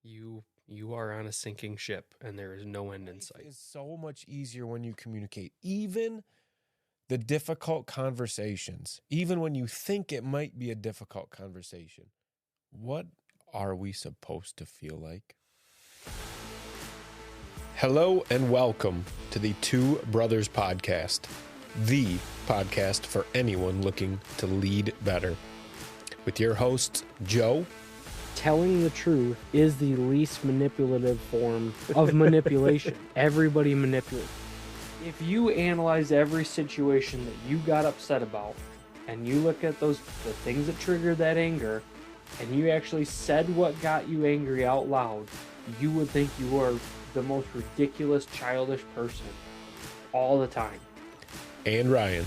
You are on a sinking ship and there is no end in sight. It's so much easier when you communicate. Even the difficult conversations, even when you think it might be a difficult conversation, what are we supposed to feel like? Hello and welcome to the Two Brothers Podcast, the podcast for anyone looking to lead better. With your hosts, Joe. Telling the truth is the least manipulative form of manipulation. Everybody manipulates. If you analyze every situation that you got upset about, and you look at the things that triggered that anger, and you actually said what got you angry out loud, you would think you are the most ridiculous, childish person all the time. And Ryan.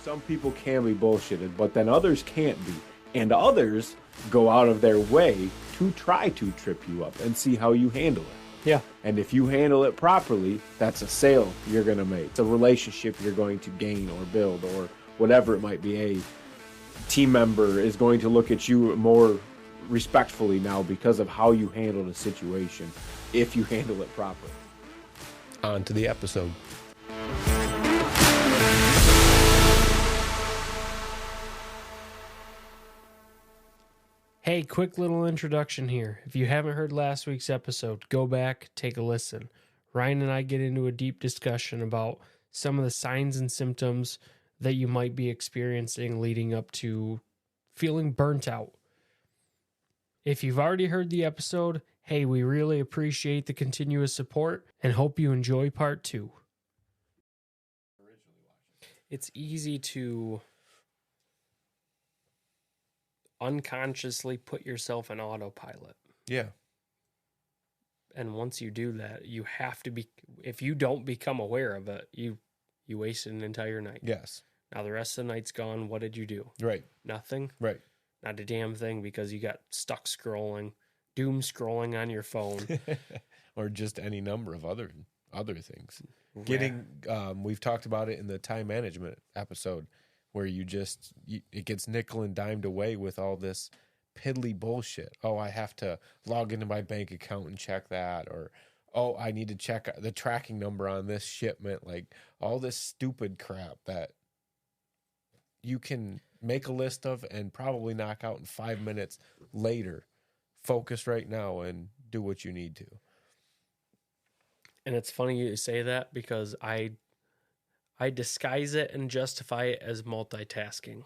Some people can be bullshitted, but then others can't be. And others go out of their way to try to trip you up and see how you handle it. Yeah. And if you handle it properly, that's a sale you're going to make. It's a relationship you're going to gain or build or whatever it might be. A team member is going to look at you more respectfully now because of how you handle the situation if you handle it properly. On to the episode. Hey, quick little introduction here. If you haven't heard last week's episode, go back, take a listen. Ryan and I get into a deep discussion about some of the signs and symptoms that you might be experiencing leading up to feeling burnt out. If you've already heard the episode, hey, we really appreciate the continuous support and hope you enjoy part 2. It's easy to unconsciously put yourself in autopilot. Yeah. And once you do that, you have to be, if you don't become aware of it, you wasted an entire night. Yes. Now the rest of the night's gone. What did you do? Right. Nothing? Right. Not a damn thing because you got stuck scrolling, doom scrolling on your phone. Or just any number of other things. Getting, we've talked about it in the time management episode, where it gets nickel and dimed away with all this piddly bullshit. Oh, I have to log into my bank account and check that. Or, oh, I need to check the tracking number on this shipment. Like all this stupid crap that you can make a list of and probably knock out in 5 minutes later. Focus right now and do what you need to. And it's funny you say that because I disguise it and justify it as multitasking.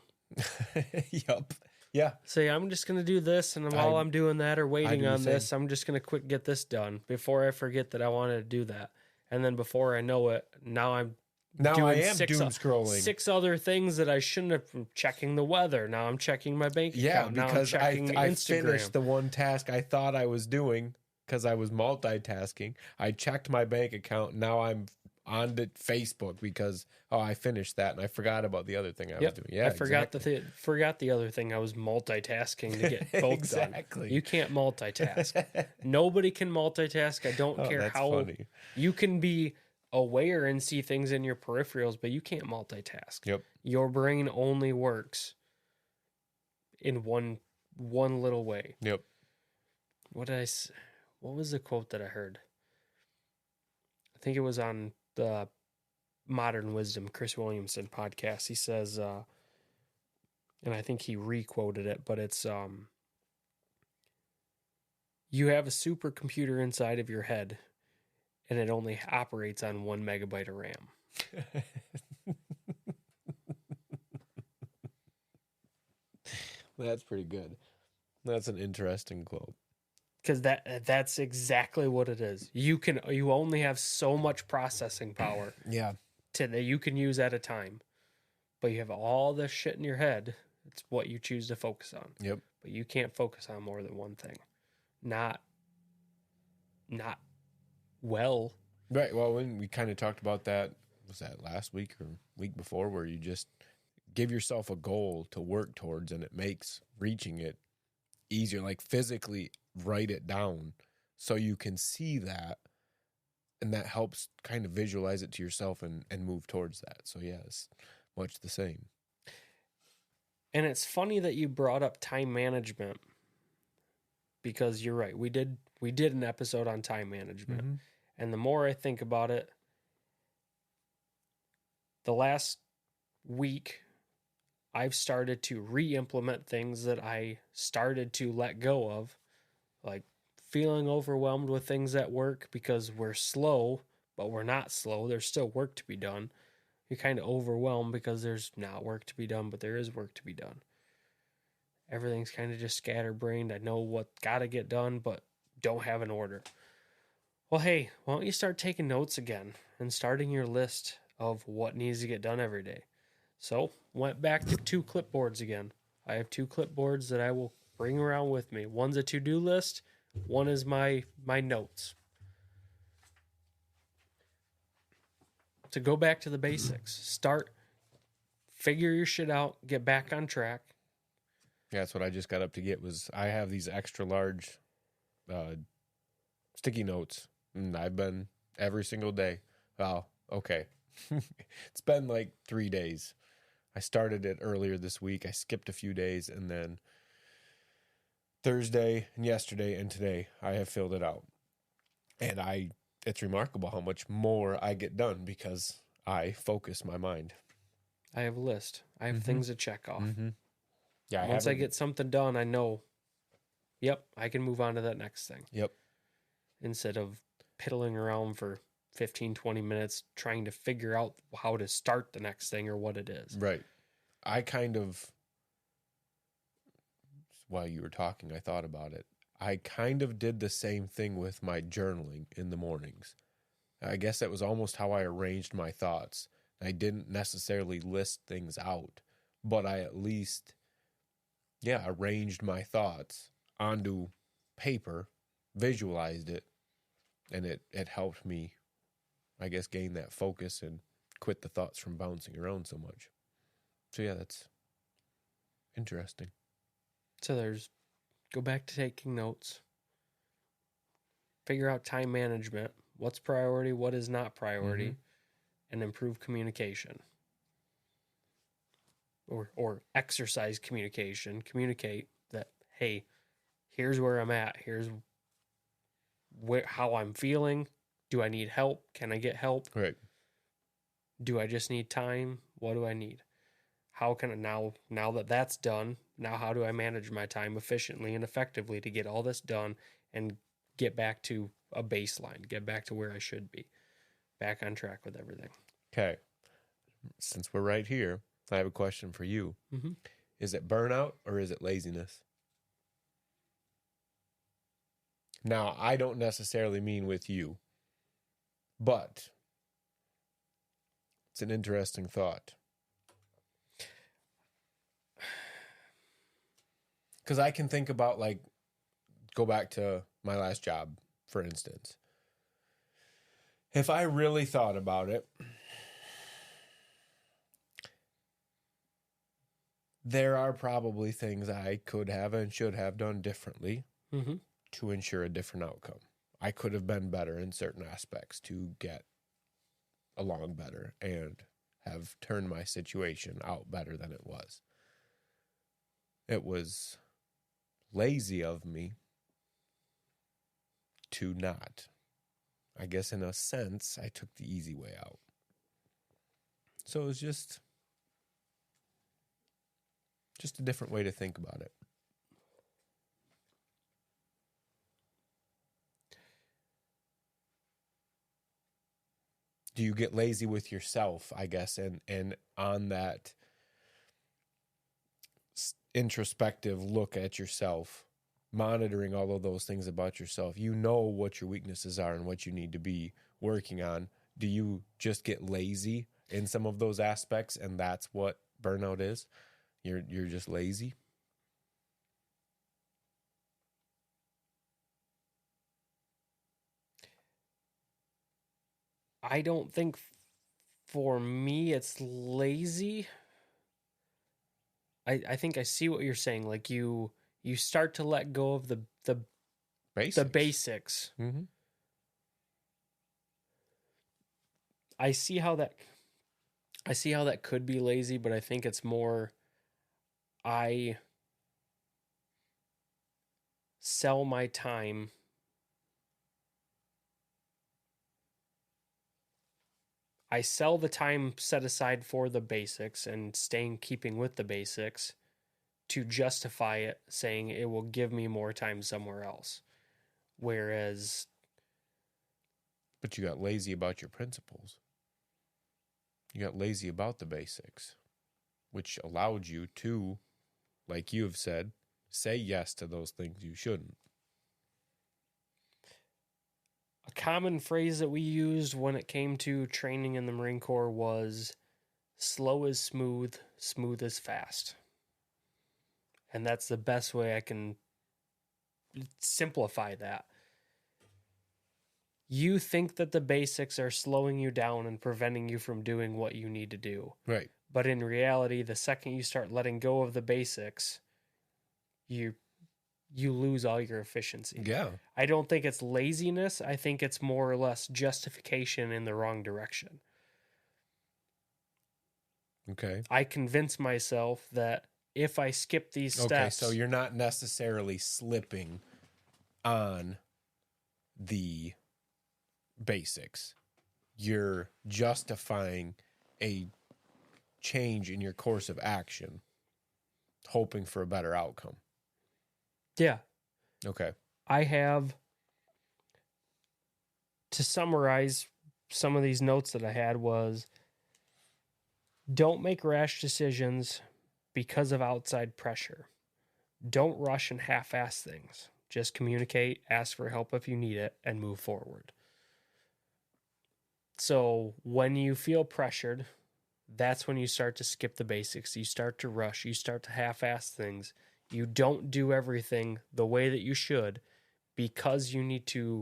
Yup. Yeah. Say, I'm just going to do this, and while I'm doing that or waiting on this, I'm just going to quick get this done before I forget that I wanted to do that. And then before I know it, I am doom scrolling. 6 other things that I shouldn't have been checking the weather. Now I'm checking my bank account. Yeah, because I Instagram. finished the one task I thought I was doing because I was multitasking. I checked my bank account. Now I'm on to Facebook because I finished that and I forgot about the other thing I was doing. Yeah, I forgot the other thing I was multitasking to get both exactly. done. You can't multitask. Nobody can multitask. I don't care how funny. You can be aware and see things in your peripherals, but you can't multitask. Yep. Your brain only works in one little way. Yep. What was the quote that I heard? I think it was on the Modern Wisdom, Chris Williamson podcast. He says, and I think he re-quoted it, but it's, you have a supercomputer inside of your head, and it only operates on 1 megabyte of RAM. That's pretty good. That's an interesting quote. Because that's exactly what it is. You only have so much processing power. Yeah. That you can use at a time. But you have all this shit in your head. It's what you choose to focus on. Yep. But you can't focus on more than one thing. Not well. Right. Well, when we kind of talked about that, was that last week or week before, where you just give yourself a goal to work towards and it makes reaching it easier, like physically write it down so you can see that, and that helps kind of visualize it to yourself and move towards that. So yeah, it's much the same. And it's funny that you brought up time management because you're right. We did an episode on time management. Mm-hmm. And the more I think about it, the last week I've started to re-implement things that I started to let go of, like feeling overwhelmed with things at work because we're slow, but we're not slow. There's still work to be done. You're kind of overwhelmed because there's not work to be done, but there is work to be done. Everything's kind of just scatterbrained. I know what got to get done, but don't have an order. Well, hey, why don't you start taking notes again and starting your list of what needs to get done every day? So, went back to 2 clipboards again. I have 2 clipboards that I will bring around with me. One's a to-do list, one is my notes. To go back to the basics. Start, figure your shit out, get back on track. Yeah, that's what I just got up to get. Was I have these extra large sticky notes, and I've been every single day. Oh, okay. It's been like 3 days. I started it earlier this week. I skipped a few days, and then Thursday and yesterday and today I have filled it out. And it's remarkable how much more I get done because I focus my mind. I have a list. I have things to check off. Mm-hmm. Yeah, Once I get something done, I know, yep, I can move on to that next thing. Yep. Instead of piddling around for 15, 20 minutes trying to figure out how to start the next thing or what it is. Right. I kind of, while you were talking, I thought about it. I kind of did the same thing with my journaling in the mornings. I guess that was almost how I arranged my thoughts. I didn't necessarily list things out, but I at least, arranged my thoughts onto paper, visualized it, and it helped me, I guess, gain that focus and quit the thoughts from bouncing around so much. So yeah, that's interesting. So go back to taking notes, figure out time management, what's priority, what is not priority, and improve communication. Or exercise communication. Communicate that, hey, here's where I'm at. Here's how I'm feeling. Do I need help? Can I get help? Right. Do I just need time? What do I need? How can I now that that's done, now how do I manage my time efficiently and effectively to get all this done and get back to a baseline, get back to where I should be, back on track with everything. Okay. Since we're right here, I have a question for you. Mm-hmm. Is it burnout or is it laziness? Now, I don't necessarily mean with you, but it's an interesting thought. Because I can think about, like, go back to my last job, for instance. If I really thought about it, there are probably things I could have and should have done differently to ensure a different outcome. I could have been better in certain aspects to get along better and have turned my situation out better than it was. It was lazy of me to not. I guess in a sense, I took the easy way out. So it was just a different way to think about it. Do you get lazy with yourself, I guess, and on that introspective look at yourself, monitoring all of those things about yourself, you know what your weaknesses are and what you need to be working on. Do you just get lazy in some of those aspects, and that's what burnout is? You're just lazy? I don't think for me it's lazy. I think I see what you're saying. Like you start to let go of the basics. Mm-hmm. I see how that could be lazy, but I think it's more sell my time I sell the time set aside for the basics and staying keeping with the basics to justify it, saying it will give me more time somewhere else. Whereas, But you got lazy about your principles. You got lazy about the basics, which allowed you to, like you have said, say yes to those things you shouldn't. a common phrase that we used when it came to training in the Marine Corps was slow is smooth, smooth is fast. And that's the best way I can simplify that. You think that the basics are slowing you down and preventing you from doing what you need to do. Right. But in reality, the second you start letting go of the basics, you lose all your efficiency. Yeah. I don't think it's laziness. I think it's more or less justification in the wrong direction. Okay. I convince myself that if I skip these steps... Okay, so you're not necessarily slipping on the basics. You're justifying a change in your course of action, hoping for a better outcome. Yeah. Okay. I have, to summarize some of these notes that I had, was don't make rash decisions because of outside pressure. Don't rush and half-ass things. Just communicate, ask for help if you need it, and move forward. So when you feel pressured, that's when you start to skip the basics. You start to rush. You start to half-ass things. You don't do everything the way that you should because you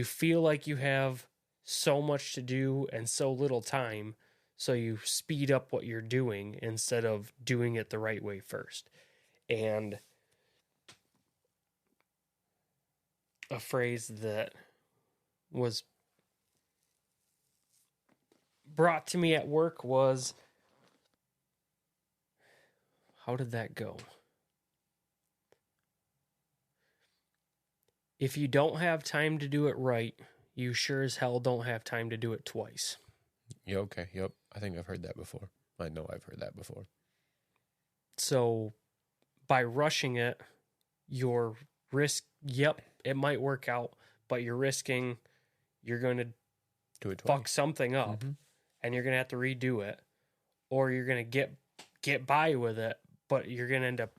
feel like you have so much to do and so little time, so you speed up what you're doing instead of doing it the right way first. And a phrase that was brought to me at work was, how did that go? If you don't have time to do it right, you sure as hell don't have time to do it twice. Yeah, okay. Yep. I think I've heard that before. I know I've heard that before. So by rushing it, you're it might work out, but you're risking you're going to Do it twice. fuck something up and you're going to have to redo it, or you're going to get by with it, but you're going to end up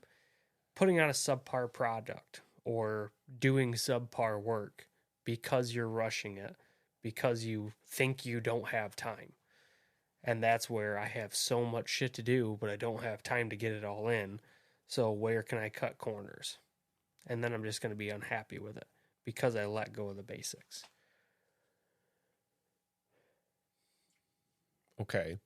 putting out a subpar product or doing subpar work because you're rushing it, because you think you don't have time. And that's where I have so much shit to do, but I don't have time to get it all in. So where can I cut corners? And then I'm just going to be unhappy with it because I let go of the basics. Okay.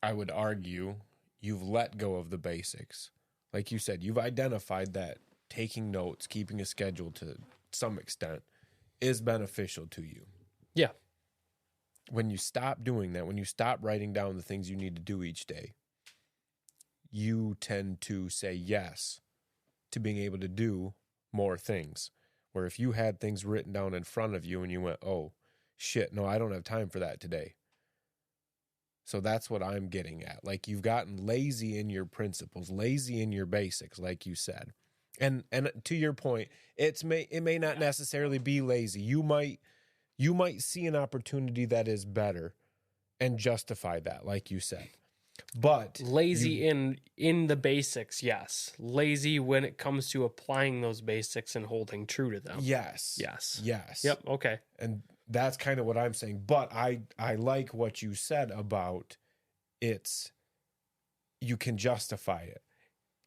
I would argue you've let go of the basics. Like you said, you've identified that taking notes, keeping a schedule to some extent is beneficial to you. Yeah. When you stop doing that, when you stop writing down the things you need to do each day, you tend to say yes to being able to do more things. Where if you had things written down in front of you and you went, oh, shit, no, I don't have time for that today. So that's what I'm getting at. Like, you've gotten lazy in your principles, lazy in your basics, like you said. And to your point, it may not necessarily be lazy. You might see an opportunity that is better and justify that, like you said. But lazy in the basics, yes. Lazy when it comes to applying those basics and holding true to them. Yes. Yes. Yes. Yep. Okay. And that's kind of what I'm saying. But I like what you said about you can justify it.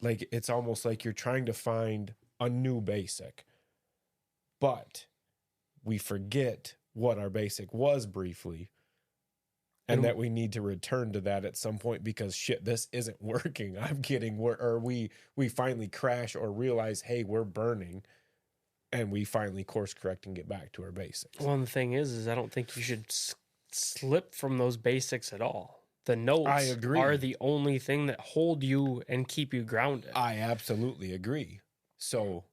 Like, it's almost like you're trying to find a new basic. But we forget what our basic was briefly. And that we need to return to that at some point because shit, this isn't working. I'm getting or we finally crash or realize, hey, we're burning, and we finally course correct and get back to our basics. Well, and the thing is I don't think you should slip from those basics at all. The notes I agree. are the only thing that hold you and keep you grounded. I absolutely agree. So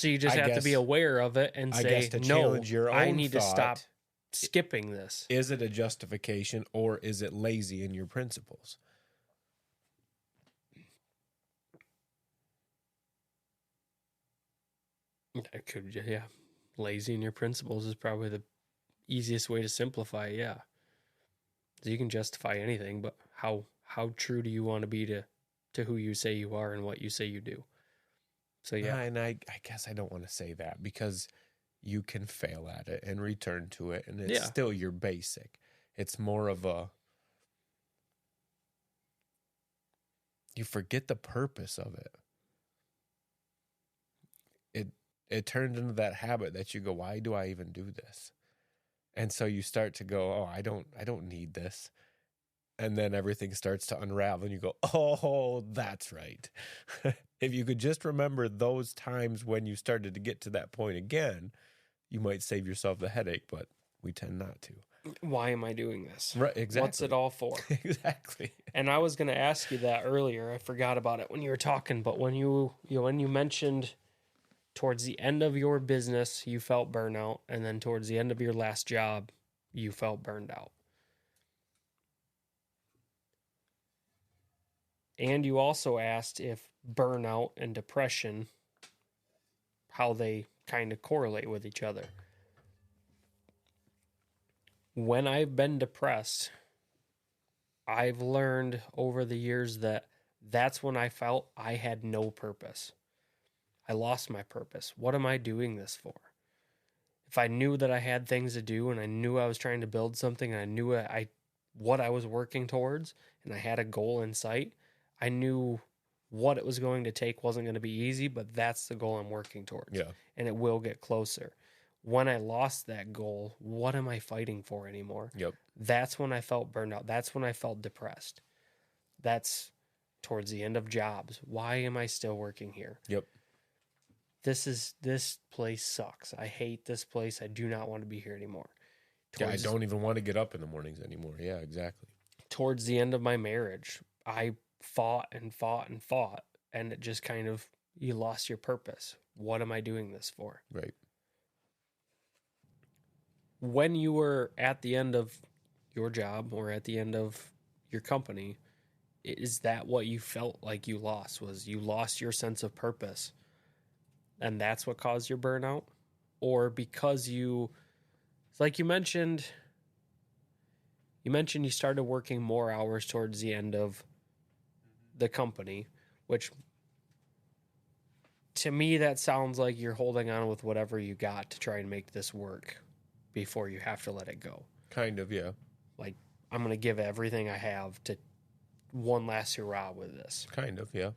you just I have to be guess- aware of it and I say, guess to no, challenge your I own need to stop thought, skipping this. is it a justification or is it lazy in your principles? It could, yeah. Lazy in your principles is probably the easiest way to simplify it, yeah. So you can justify anything, but how true do you want to be to who you say you are and what you say you do? So yeah. And I guess I don't want to say that because you can fail at it and return to it, and it's still your basic. It's more of a, you forget the purpose of it. It turned into that habit that you go, why do I even do this? And so you start to go, oh, I don't need this. And then everything starts to unravel and you go, oh, that's right. If you could just remember those times when you started to get to that point again, you might save yourself the headache, but we tend not to. Why am I doing this? Right, exactly. What's it all for? Exactly. And I was going to ask you that earlier. I forgot about it when you were talking, but when you mentioned towards the end of your business, you felt burnout, and then towards the end of your last job, you felt burned out. And you also asked if burnout and depression, how they kind of correlate with each other. When I've been depressed, I've learned over the years that that's when I felt I had no purpose. I lost my purpose. What am I doing this for? If I knew that I had things to do and I knew I was trying to build something and I knew what I was working towards and I had a goal in sight, I knew what it was going to take wasn't going to be easy, but that's the goal I'm working towards. Yeah. And it will get closer. When I lost that goal, what am I fighting for anymore? Yep. That's when I felt burned out. That's when I felt depressed. That's towards the end of jobs. Why am I still working here? Yep. This place sucks. I hate this place. I do not want to be here anymore. I don't even want to get up in the mornings anymore. Yeah, exactly. Towards the end of my marriage, I fought and fought and fought, and it just kind of, you lost your purpose. What am I doing this for? Right. When you were at the end of your job or at the end of your company, is that what you felt like you lost? Was you lost your sense of purpose? And that's what caused your burnout? Or because like you mentioned you started working more hours towards the end of the company, which to me that sounds like you're holding on with whatever you got to try and make this work before you have to let it go. Kind of, yeah. Like, I'm going to give everything I have to one last hurrah with this. Kind of, yeah.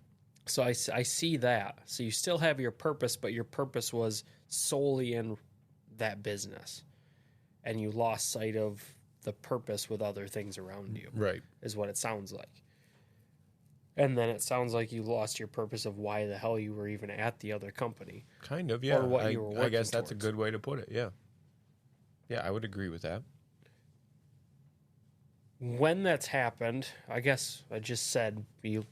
So I see that. So you still have your purpose, but your purpose was solely in that business. And you lost sight of the purpose with other things around you. Right. Is what it sounds like. And then it sounds like you lost your purpose of why the hell you were even at the other company. Kind of, yeah. Or what you were working I guess that's towards. a good way to put it, yeah. Yeah, I would agree with that. When that's happened, I guess I just said you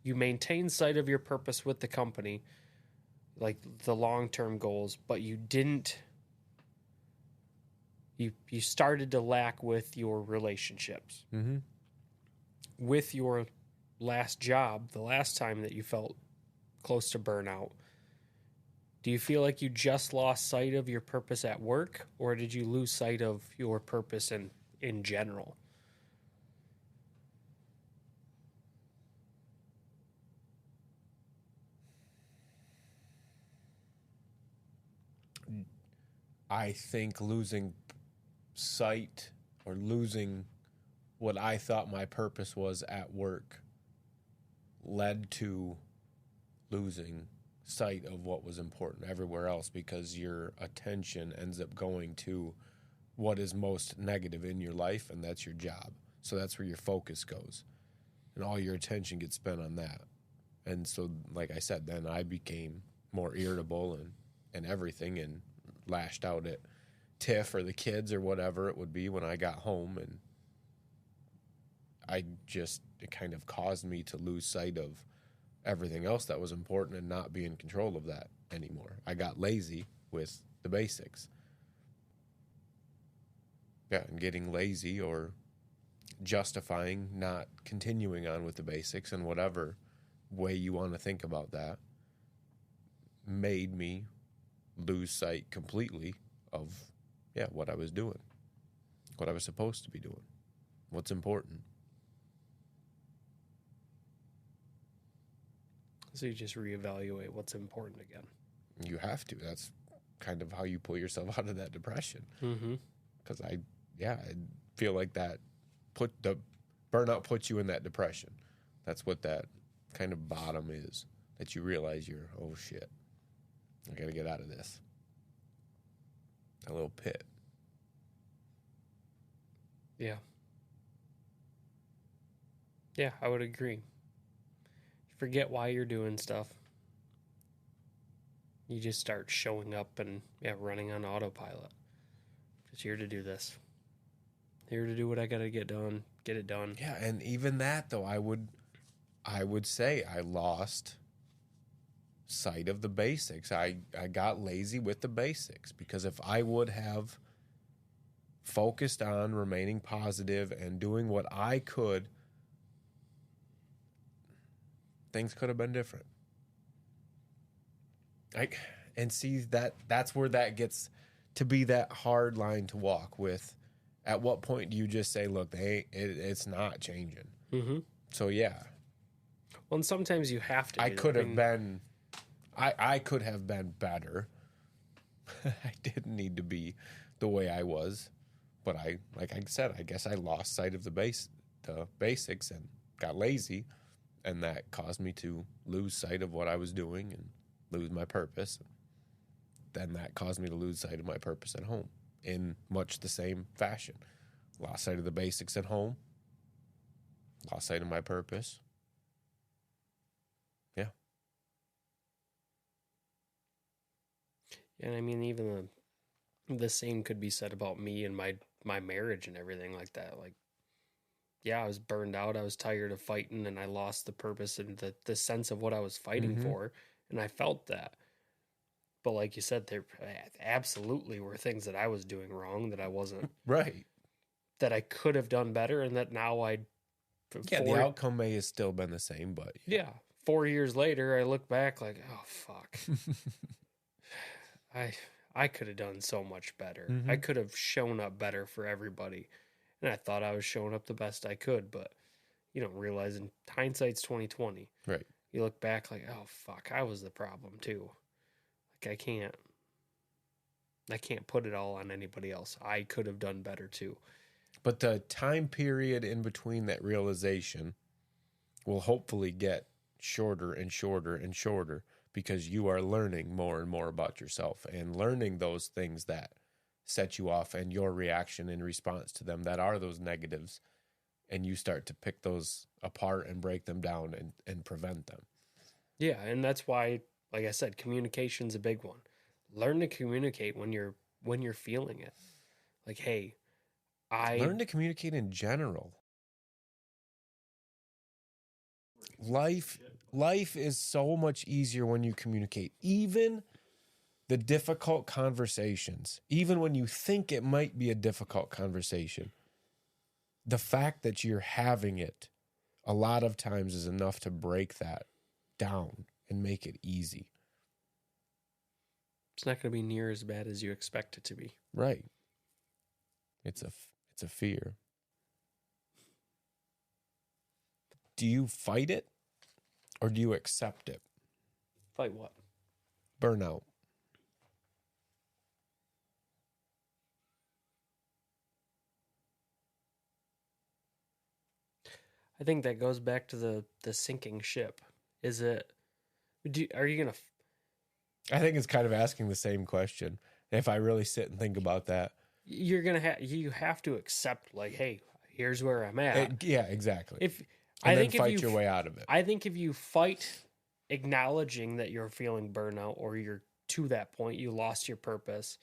maintained sight of your purpose with the company, like the long-term goals, but you didn't. You started to lack with your relationships. Mm-hmm. With your last job, the last time that you felt close to burnout, do you feel like you just lost sight of your purpose at work, or did you lose sight of your purpose in general? I think losing sight or losing what I thought my purpose was at work led to losing sight of what was important everywhere else, because your attention ends up going to what is most negative in your life, and that's your job. So that's where your focus goes, and all your attention gets spent on that. And so, like I said, then I became more irritable and everything, and lashed out at Tiff or the kids or whatever it would be when I got home, and it kind of caused me to lose sight of everything else that was important and not be in control of that anymore. I got lazy with the basics. Yeah, and getting lazy or justifying not continuing on with the basics in whatever way you want to think about that made me lose sight completely of what I was doing, what I was supposed to be doing, what's important. So you just reevaluate what's important again. You have to. That's kind of how you pull yourself out of that depression. Because I feel like that the burnout puts you in that depression. That's what that kind of bottom is, that you realize oh shit, I got to get out of this. A little pit. Yeah. Yeah, I would agree. You forget why you're doing stuff. You just start showing up and running on autopilot. Just here to do this. Here to do what I gotta get done. Get it done. Yeah, and even that though, I would say I lost sight of the basics. I got lazy with the basics, because if I would have focused on remaining positive and doing what I could, things could have been different. And see, that's where that gets to be that hard line to walk with. At what point do you just say, look, it's not changing? Mm-hmm. So yeah. Well, and sometimes you have to. I could have been better. I didn't need to be the way I was, but like I said, I guess I lost sight of the basics and got lazy, and that caused me to lose sight of what I was doing and lose my purpose. Then that caused me to lose sight of my purpose at home in much the same fashion. Lost sight of the basics at home. Lost sight of my purpose. Yeah. And I mean, even the same could be said about me and my marriage and everything like that. Like, yeah, I was burned out. I was tired of fighting, and I lost the purpose and the sense of what I was fighting for. And I felt that. But like you said, there absolutely were things that I was doing wrong, that I wasn't. Right. That I could have done better, and that now the outcome may have still been the same, but... Yeah. 4 years later, I look back like, oh, fuck. I could have done so much better. I could have shown up better for everybody. And I thought I was showing up the best I could, but you don't realize, in hindsight's 2020. Right. You look back like, oh, fuck, I was the problem too. Like, I can't put it all on anybody else. I could have done better too. But the time period in between that realization will hopefully get shorter and shorter and shorter, because you are learning more and more about yourself and learning those things that set you off and your reaction in response to them that are those negatives. And you start to pick those apart and break them down and prevent them. Yeah, and that's why, like I said, communication's a big one. Learn to communicate when you're feeling it. Like, hey, learn to communicate in general. Life is so much easier when you communicate. Even the difficult conversations, even when you think it might be a difficult conversation, the fact that you're having it a lot of times is enough to break that down and make it easy. It's not going to be near as bad as you expect it to be. Right. It's a fear. Do you fight it or do you accept it? Fight what? Burnout. I think that goes back to the sinking ship. Are you going to... I think it's kind of asking the same question. If I really sit and think about that, you have to accept, like, hey, here's where I'm at. Yeah, exactly. Fight your way out of it. I think if you fight acknowledging that you're feeling burnout, or you're to that point, you lost your purpose,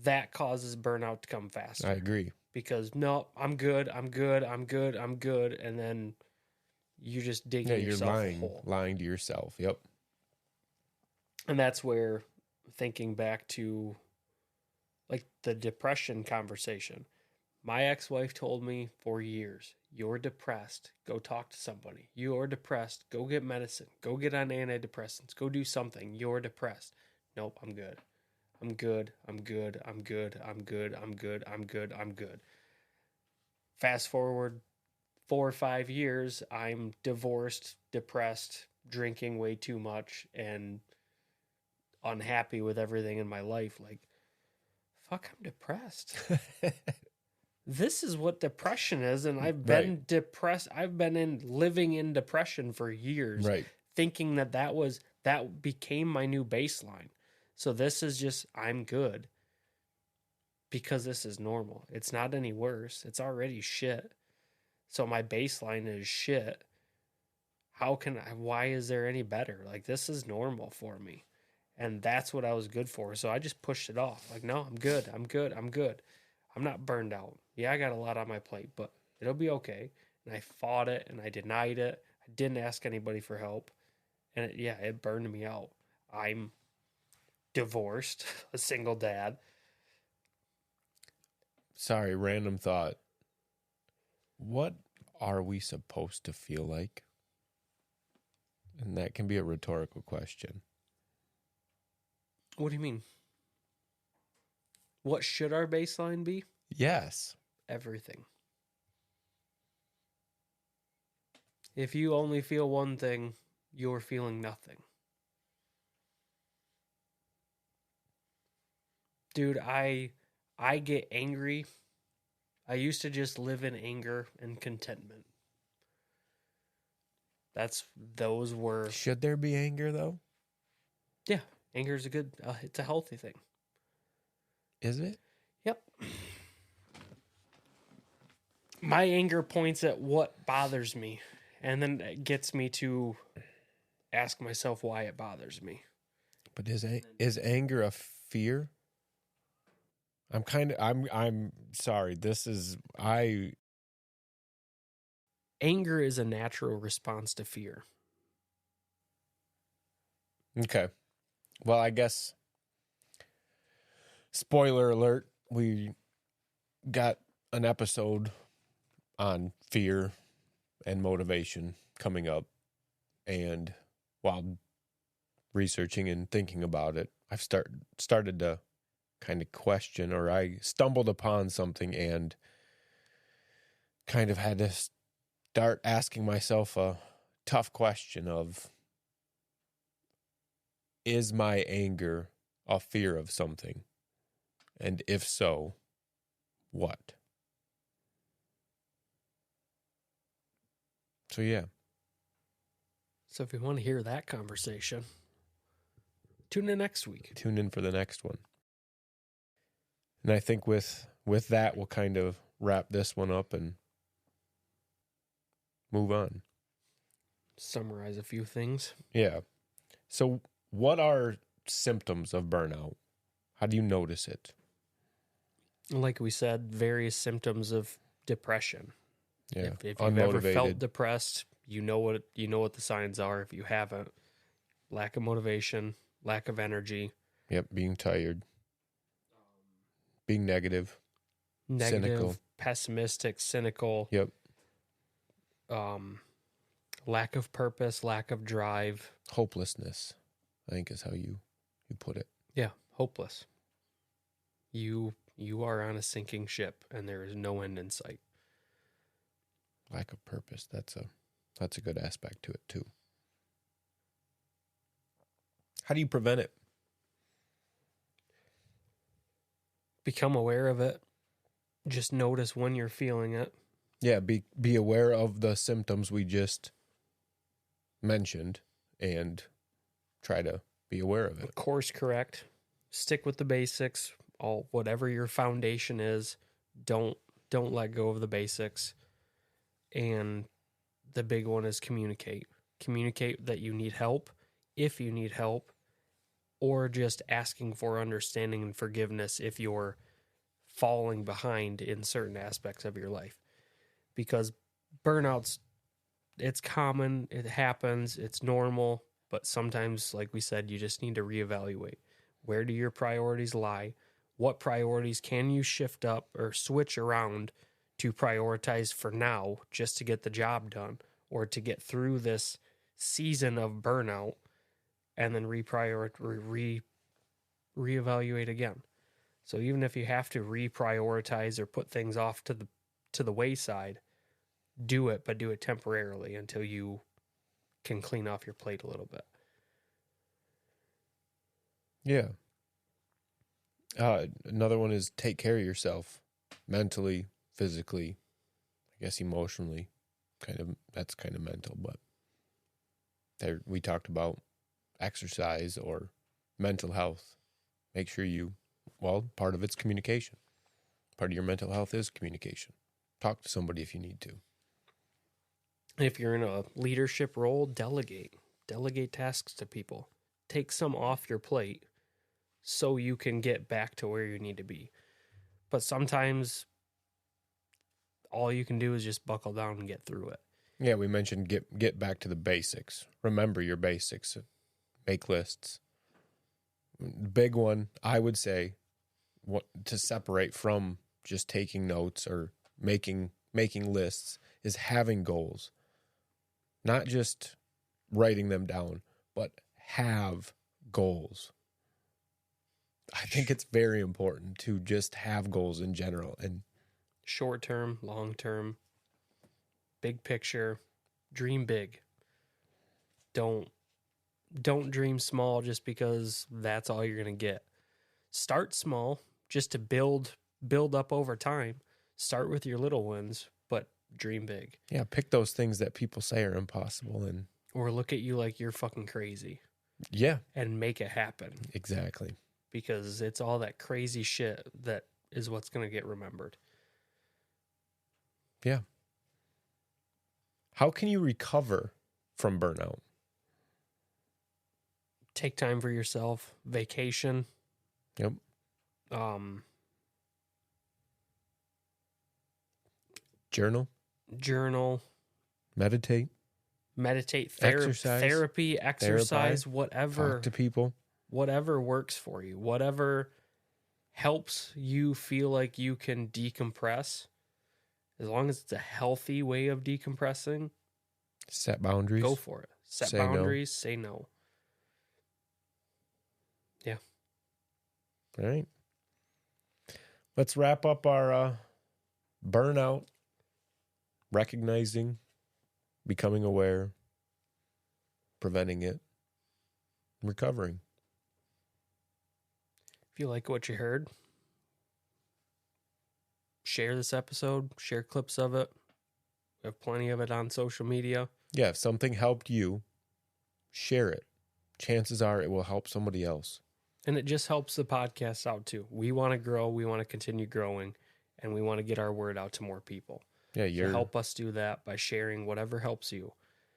that causes burnout to come faster. I agree. because no, I'm good, I'm good, I'm good, I'm good, and then you just dig you're yourself a hole. lying to yourself. Yep. And that's where, thinking back to like the depression conversation, my ex-wife told me for years, you're depressed, go talk to somebody. You're depressed, go get medicine, go get on antidepressants, go do something. You're depressed. Nope, I'm good. I'm good. I'm good. I'm good. I'm good. I'm good. I'm good. I'm good. Fast forward 4 or 5 years, I'm divorced, depressed, drinking way too much, and unhappy with everything in my life. Like, fuck, I'm depressed. This is what depression is, and I've been depressed. I've been living in depression for years, Right. thinking that became my new baseline. So this is just, I'm good because this is normal. It's not any worse. It's already shit. So my baseline is shit. Why is there any better? Like, this is normal for me. And that's what I was good for. So I just pushed it off. Like, no, I'm good. I'm good. I'm good. I'm not burned out. Yeah, I got a lot on my plate, but it'll be okay. And I fought it and I denied it. I didn't ask anybody for help. And it burned me out. I'm divorced, a single dad. Sorry, random thought. What are we supposed to feel like? And that can be a rhetorical question. What do you mean? What should our baseline be? Yes. Everything. If you only feel one thing, you're feeling nothing. Dude, I get angry. I used to just live in anger and contentment. Those were... Should there be anger, though? Yeah, anger is it's a healthy thing. Is it? Yep. My anger points at what bothers me, and then it gets me to ask myself why it bothers me. But is anger a fear? I'm sorry. Anger is a natural response to fear. Okay. Well, I guess, spoiler alert, we got an episode on fear and motivation coming up. And while researching and thinking about it, I've started to kind of question, or I stumbled upon something and kind of had to start asking myself a tough question of, is my anger a fear of something? And if so, what? So yeah. So if you want to hear that conversation, tune in next week. Tune in for the next one. And I think with that, we'll kind of wrap this one up and move on. Summarize a few things. Yeah. So what are symptoms of burnout? How do you notice it? Like we said, various symptoms of depression. Yeah. If you've ever felt depressed, you know what the signs are. If you haven't, lack of motivation, lack of energy. Yep, being tired. Being negative, cynical, pessimistic, cynical. Yep. Lack of purpose, lack of drive. Hopelessness, I think is how you put it. Yeah, hopeless. You are on a sinking ship and there is no end in sight. Lack of purpose, that's a good aspect to it too. How do you prevent it? Become aware of it. Just notice when you're feeling it. Yeah, be aware of the symptoms we just mentioned and try to be aware of it. Course correct. Stick with the basics. Whatever your foundation is, don't let go of the basics. And the big one is communicate. Communicate that you need help, if you need help, or just asking for understanding and forgiveness if you're falling behind in certain aspects of your life. Because burnouts, it's common, it happens, it's normal, but sometimes, like we said, you just need to reevaluate. Where do your priorities lie? What priorities can you shift up or switch around to prioritize for now just to get the job done or to get through this season of burnout and then reevaluate again. So even if you have to reprioritize or put things off to the wayside, do it, but do it temporarily until you can clean off your plate a little bit. Yeah. Another one is take care of yourself mentally, physically, I guess emotionally. That's kind of mental, but we talked about exercise or mental health. Make sure part of it's communication. Part of your mental health is communication. Talk to somebody if you need to. If you're in a leadership role, delegate tasks to people. Take some off your plate so you can get back to where you need to be. But sometimes all you can do is just buckle down and get through it. Yeah, we mentioned get back to the basics. Remember your basics. Make lists. Big one, I would say, to separate from just taking notes or making lists is having goals. Not just writing them down, but have goals. I think it's very important to just have goals in general. And short term, long term, big picture, dream big. Don't dream small just because that's all you're going to get. Start small just to build up over time. Start with your little ones, but dream big. Yeah, pick those things that people say are impossible or look at you like you're fucking crazy. Yeah. And make it happen. Exactly. Because it's all that crazy shit that is what's going to get remembered. Yeah. How can you recover from burnout? Take time for yourself. Vacation. Yep. Journal. Meditate. Therapy, exercise, whatever. Talk to people. Whatever works for you. Whatever helps you feel like you can decompress. As long as it's a healthy way of decompressing. Set boundaries. Go for it. Set boundaries. Say no. Yeah. All right. Let's wrap up our burnout. Recognizing, becoming aware, preventing it, recovering. If you like what you heard, share this episode, share clips of it. We have plenty of it on social media. Yeah, if something helped you, share it. Chances are it will help somebody else. And it just helps the podcast out too. We want to grow, we want to continue growing, and we want to get our word out to more people. Yeah, so help us do that by sharing whatever helps you.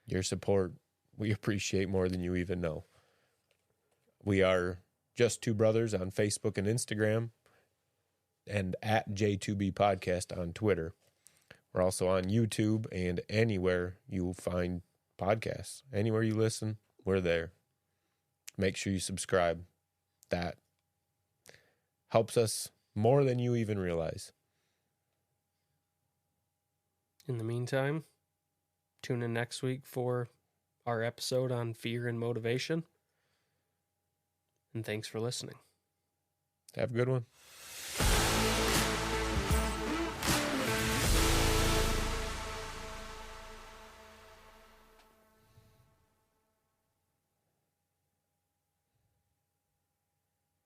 Your support, we appreciate more than you even know. We are Just Two Brothers on Facebook and Instagram, and at J2B Podcast on Twitter. We're also on YouTube and anywhere you find podcasts. Anywhere you listen, we're there. Make sure you subscribe. That helps us more than you even realize. In the meantime, tune in next week for our episode on fear and motivation. And thanks for listening. Have a good one.